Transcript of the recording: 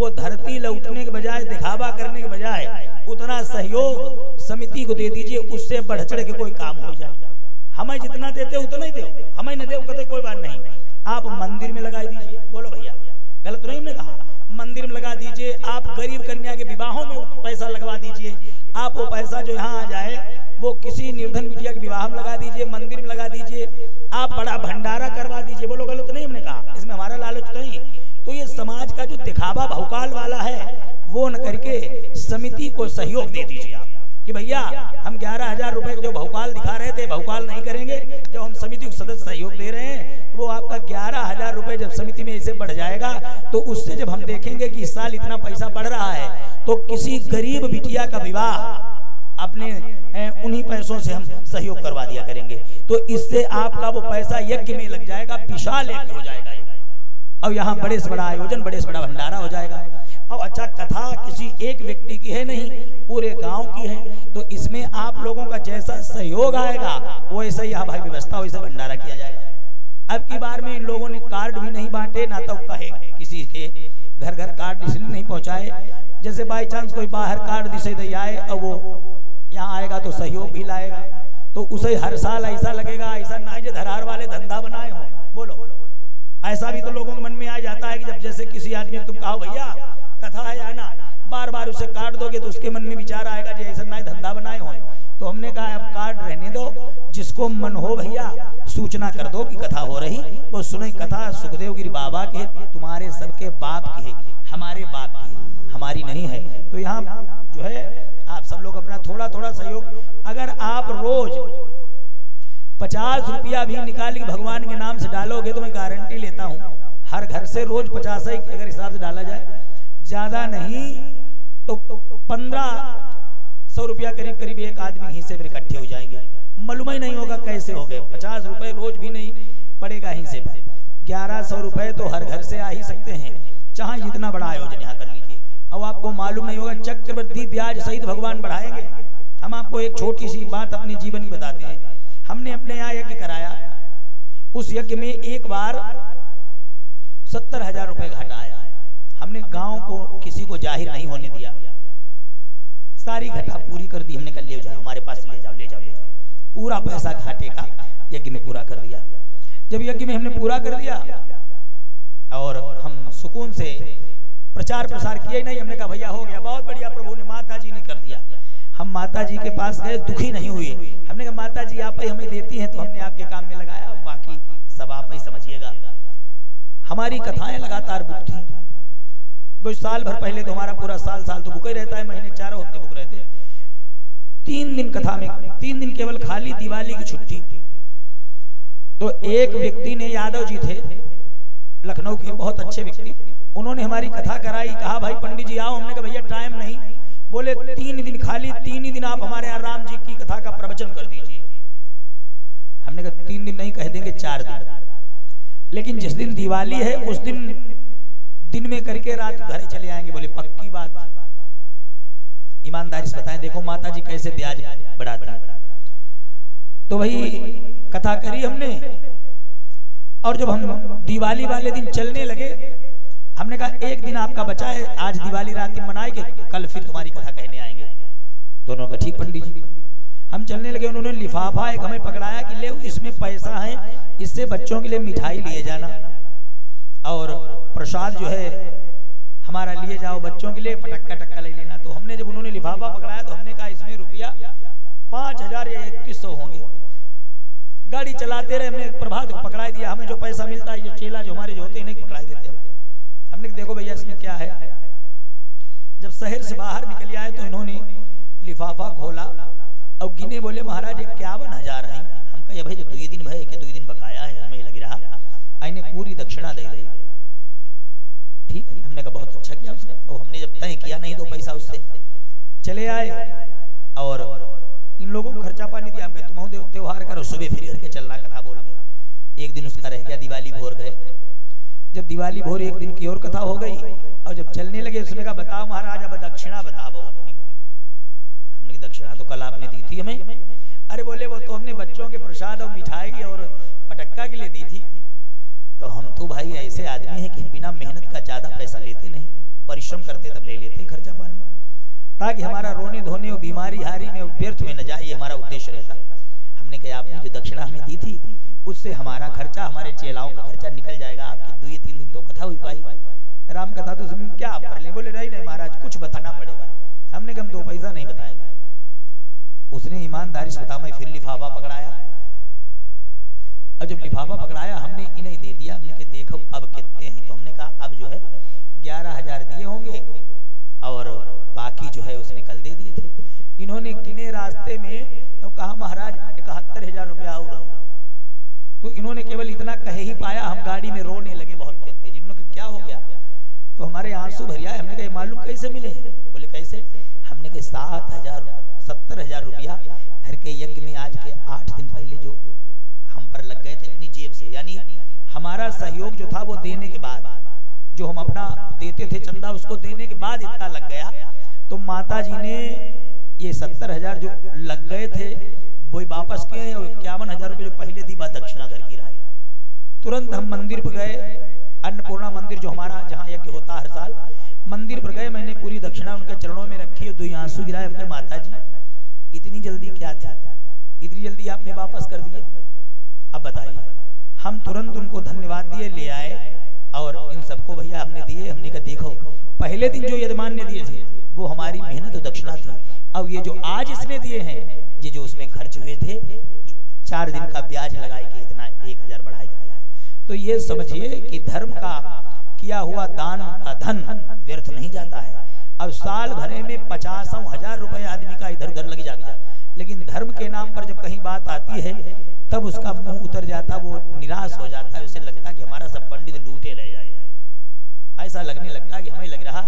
वो धरती लौटने के बजाय, दिखावा करने के बजाय उतना सहयोग समिति को दे दीजिए, उससे बढ़ चढ़ के कोई काम हो जाए। हमें जितना देते उतना ही दो, हमें न दे कहते कोई बात नहीं, आप मंदिर में लगा दीजिए। बोलो भैया, गलत नहीं हमने कहा? मंदिर में लगा दीजिए, आप गरीब कन्या के विवाहों में पैसा लगवा दीजिए, आप वो पैसा जो यहाँ आ जाए वो किसी निर्धन बिटिया के विवाह में लगा दीजिए, मंदिर में लगा दीजिए, आप बड़ा भंडारा करवा दीजिए। बोलो गलत नहीं हमने कहा? इसमें हमारा लालच नहीं। तो ये समाज का जो दिखावा भौकाल वाला है वो न करके समिति को सहयोग दे दीजिए आप कि भैया हम 11,000 रुपए जो भौकाल दिखा रहे थे, भौकाल नहीं करेंगे। जब हम समिति को सदस्य सहयोग दे रहे हैं, वो आपका 11,000 रुपए जब समिति में ऐसे बढ़ जाएगा तो उससे जब हम देखेंगे कि इस साल इतना पैसा बढ़ रहा है, तो किसी गरीब बिटिया का विवाह अपने उन्हीं पैसों से हम सहयोग करवा दिया करेंगे। तो इससे आपका वो पैसा यज्ञ में लग जाएगा, विशाल यज्ञ हो जाएगा और यहाँ बड़े से बड़ा आयोजन, बड़े से बड़ा भंडारा हो जाएगा। और अच्छा, कथा किसी एक व्यक्ति की है नहीं, पूरे गांव की है, तो इसमें आप लोगों का जैसा सहयोग आएगा वैसे ही यहाँ भाई व्यवस्था, वैसे भंडारा किया जाएगा। अब की बार में इन लोगों ने कार्ड भी नहीं बांटे, ना तो कहे किसी के घर घर कार्ड इसलिए नहीं पहुंचाए, जैसे बाई चांस कोई बाहर कार्ड दिसे दे आए और वो यहाँ आएगा तो सहयोग भी लाएगा, तो उसे हर साल ऐसा लगेगा ऐसा ना जो धरार वाले धंधा बनाए हो। बोलो, ऐसा भी तो लोगों के मन में आ जाता है कि जब जैसे किसी आदमी तुम कहो भैया कथा है आना, बार बार उसे काट दोगे तो उसके मन में विचार आएगा जो ऐसा ना धंधा बनाए हो। तो हमने कहा अब कार्ड रहने दो, जिसको मन हो भैया सूचना कर दो कि कथा हो रही, वो सुने। कथा सुखदेव गिरी बाबा के, तुम्हारे सबके बाप की है, हमारे बाप की, हमारी नहीं है। तो यहाँ जो है आप सब लोग अपना थोड़ा थोड़ा सहयोग, अगर आप रोज 50 रुपया भी निकाल के भगवान के नाम से डालोगे तो मैं गारंटी लेता हूँ हर घर से रोज 50 ही अगर हिसाब से डाला जाए, ज्यादा नहीं तो 1500 रुपया करीब करीब एक आदमी ही से इकट्ठे हो जाएंगे। मालूम ही नहीं होगा कैसे हो गए। 50 रुपए रोज भी नहीं पड़ेगा ही से, 1100 रुपए तो हर घर से आ ही सकते हैं, चाहे जितना बड़ा आयोजन यहाँ कर लीजिए। अब आपको मालूम नहीं होगा, चक्रवृद्धि ब्याज सहित भगवान बढ़ाएंगे। हम आपको एक छोटी सी बात अपने जीवन की बताते हैं। हमने अपने यहाँ यज्ञ कराया, उस यज्ञ में एक बार 70,000 रुपए घाटा आया। हमने गांव को किसी को जाहिर नहीं होने दिया, सारी घटा पूरी कर दी। हमने कहा ले जाओ, हमारे पास ले जाओ ले जाओ ले जाओ, पूरा पैसा घाटे का यज्ञ में पूरा कर दिया। जब यज्ञ में हमने पूरा कर दिया और हम सुकून से प्रचार प्रसार किए नहीं, हमने कहा भैया हो गया, बहुत बढ़िया, प्रभु ने माता जी ने कर दिया। हम माता जी के पास गए, दुखी नहीं हुए। हमने कहा माता जी आप ही हमें देती हैं तो हमने आपके काम में लगाया, बाकी सब आप ही समझिएगा। हमारी कथाएं लगातार बुक थी, वो साल भर पहले तो हमारा पूरा साल तो बुक ही रहता है, महीने 4 हफ्ते बुक रहते। 3 दिन कथा में, 3 दिन केवल खाली दिवाली की छुट्टी। तो एक व्यक्ति ने, यादव जी थे लखनऊ के, बहुत अच्छे व्यक्ति, उन्होंने हमारी कथा कराई। कहा भाई पंडित जी आओ। हमने कहा भैया टाइम नहीं। बोले 3 दिन खाली, 3 ही दिन आप हमारे यहाँ राम जी की कथा का प्रवचन कर दीजिए। हमने कहा 3 दिन नहीं, कह देंगे 4 दिन, लेकिन जिस दिन दिवाली है उस दिन में करके रात घर चले आएंगे। बोले पक्की बात, ईमानदारी से बताएं, देखो माता जी कैसे ब्याज बढ़ाती हैं। तो भाई कथा करी हमने, और जब हम दिवाली वाले दिन चलने लगे, हमने कहा एक दिन आपका बचा है, आज दिवाली रात दिन मनाएंगे, कल फिर तुम्हारी कथा कहने आएंगे। दोनों का ठीक पंडित जी। हम चलने लगे, उन्होंने लिफाफा एक हमें पकड़ाया कि ले इसमें पैसा है, इससे बच्चों के लिए मिठाई लिए जाना और प्रसाद जो है हमारा लिए जाओ, बच्चों के लिए पटक्का ले लेना। तो हमने जब उन्होंने लिफाफा पकड़ाया तो हमने कहा इसमें रुपया 5,000 या 2100 होंगे। गाड़ी चलाते रहे, हमने प्रभात को पकड़ा दिया, हमें जो पैसा मिलता है जो चेला जो हमारे जो होते हैं नहीं पकड़ा देते हम। हमने देखो भैया इसमें क्या है। जब शहर से बाहर निकल आए तो इन्होंने लिफाफा खोला और गिने, बोले महाराज 51,000 है। हम कहे भाई जब 2 दिन भाई के 2 दिन बकाया है, हमें लग रहा आईने पूरी दक्षिणा दे दी। ठीक है, हमने कहा बहुत अच्छा किया उसने, और हमने जब तय किया नहीं तो पैसा उससे चले आए और इन लोगों को खर्चा पानी दिया। हम कहे तुम त्योहार करो, सुबह फिर घर के चलना कथा बोलनी। एक दिन उसका रह गया, दिवाली भोर गए। जब दिवाली भोर एक दिन की और कथा हो गई और जब चलने लगे उसने कहा बताओ महाराज अब दक्षिणा बताओ अपनी। हमने दक्षिणा तो कल आपने दी थी हमें। अरे बोले वो तो हमने बच्चों के प्रसाद और मिठाई और पटक्का के लिए दी थी। तो हम तो भाई ऐसे आदमी हैं कि बिना मेहनत का ज्यादा पैसा लेते नहीं, परिश्रम ताकि हमारा रोने धोने और बीमारी हारी में व्यर्थ में न जाए, ये हमारा उद्देश्य रहता। हमने कहा आपने जो दक्षिणा हमें दी थी उससे हमारा खर्चा, हमारे चेलाओं का खर्चा निकल जाएगा। आपकी 2-3 दिन तो कथा हुई पाई, राम कथा तो उसमें क्या आप कर ले? बोले नहीं महाराज कुछ बताना पड़ेगा। हमने कहा हम 2 पैसा नहीं बताएंगे। उसने ईमानदारी से बताया, मैं फिर लिफाफा पकड़ाया और जब लिफाफा पकड़ाया हमने इन्हें दे दिया। हमने कहा देखो अब कितने हैं? तो हमने कहा अब जो है 11,000 दिए होंगे और बाकी जो है उसने कल दे दिए थे। इन्होंने गिने रास्ते में तो कहा महाराज 71,000 रुपया और है। तो इन्होंने केवल इतना कहे ही पाया, हम गाड़ी में रोने लगे बहुत तेज। इन्होंने कहा क्या हो गया? तो हमारे आंसू भर आए। हमने कहा मालूम कैसे मिले हैं? बोले कैसे? हमने कहा 70,000 रुपया घर के यज्ञ में आज के 8 दिन पहले जो हम पर लग गए थे अपनी जेब से, यानी हमारा सहयोग जो था वो देने के बाद, जो हम अपना देते थे चंदा उसको देने के बाद इतना लग गया। तो माता जी ने ये 70,000 जो लग गए थे वो वापस किए और 51,000 रुपये जो पहले दी बात दक्षिणा घर की रही। तुरंत हम मंदिर पर गए, अन्नपूर्णा मंदिर जो हमारा जहाँ यज्ञ होता हर साल, मंदिर पर गए। मैंने पूरी दक्षिणा उनके चरणों में रखी और 2 आंसू गिराए। हमने माता जी इतनी जल्दी क्या थी, इतनी जल्दी आपने वापस कर दिए? अब बताइए। हम तुरंत उनको धन्यवाद दिए, ले आए और इन सबको भैया हमने दिए। हमने कहा देखो पहले दिन जो यजमान ने दिए थे वो हमारी मेहनत और दक्षिणा थी, अब ये जो आज इसने दिए हैं ये जो उसमें खर्च हुए थे 4 दिन का ब्याज लगाए के इतना 1,000 बढ़ाई दिया है। तो ये समझिए कि धर्म का किया हुआ दान का धन व्यर्थ नहीं जाता है। अब साल भरे में 50,000 रुपए आदमी का इधर उधर लग जाता है, लेकिन धर्म के नाम पर जब कहीं बात आती है तब उसका मुंह उतर जाता, वो निराश हो जाता है। उसे लगता है कि हमारा सब पंडित लूटे ले जाए। ऐसा लगने लगता है कि हमें लग रहा